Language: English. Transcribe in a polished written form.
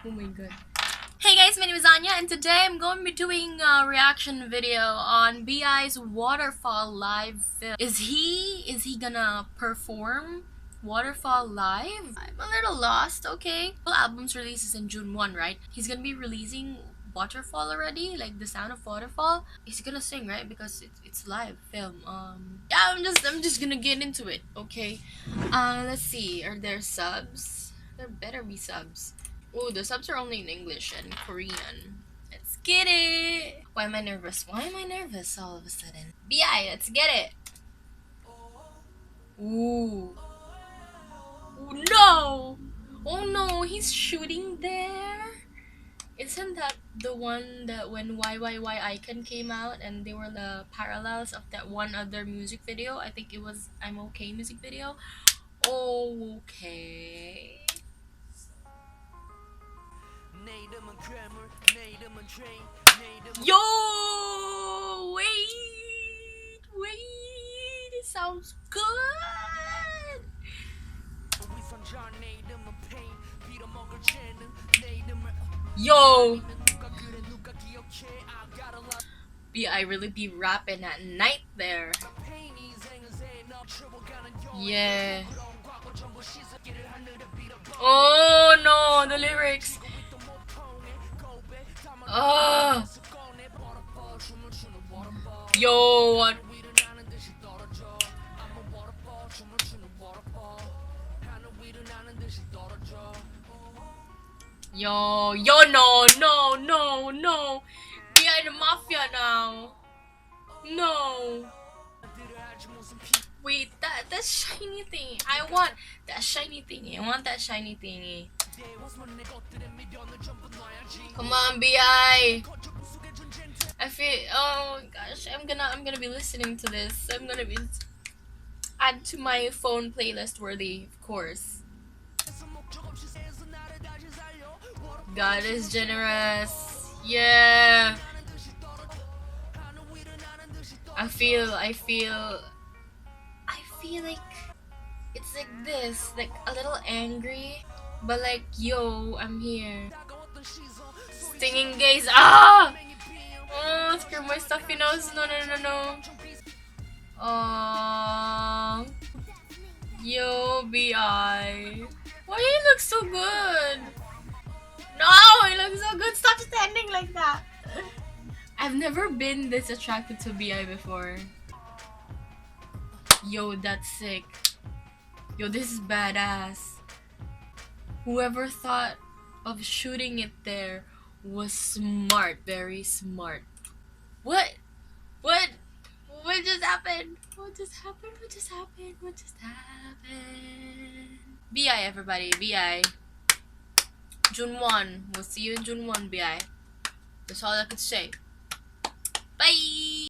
Oh my god. Hey guys, my name is Anya and today I'm going to be doing a reaction video on BI's Waterfall live film. Is he gonna perform Waterfall live? I'm a little lost, okay? Well, album's releases in June 1, right? He's gonna be releasing Waterfall already, like the sound of Waterfall. He's gonna sing, right? Because it's live film. Yeah, I'm just gonna get into it, okay? Let's see. Are there subs? There better be subs. Oh, the subs are only in English and Korean. Let's get it! Why am I nervous? Why am I nervous all of a sudden? BI, let's get it! Ooh. Oh no! Oh no, he's shooting there? Isn't that the one that when YYY Icon came out and they were the parallels of that one other music video? I think it was I'm Okay music video. Okay. Yo! Wait! It sounds good! Yo! I really be rapping at night there. Yeah. Oh no, the lyrics. Oh. Yo, what? Yo, no. Behind the mafia now. No. Wait, that shiny thing. I want that shiny thingy. I want that shiny thingy. Come on, BI. I feel. Oh gosh, I'm gonna be listening to this. I'm gonna be add to my phone playlist worthy, of course. God is generous. Yeah. I feel like it's like this, like a little angry, but like, yo, I'm here. Stinging gaze. Ah! Oh, screw my stuffy nose. No. Oh, yo, BI. Why you look so good? No, you look so good. Stop standing like that. I've never been this attracted to BI before. Yo, that's sick. Yo, this is badass. Whoever thought of shooting it there was smart, very smart. What? What just happened? What just happened? BI, everybody, BI. June 1. We'll see you in June 1, BI. That's all I could say.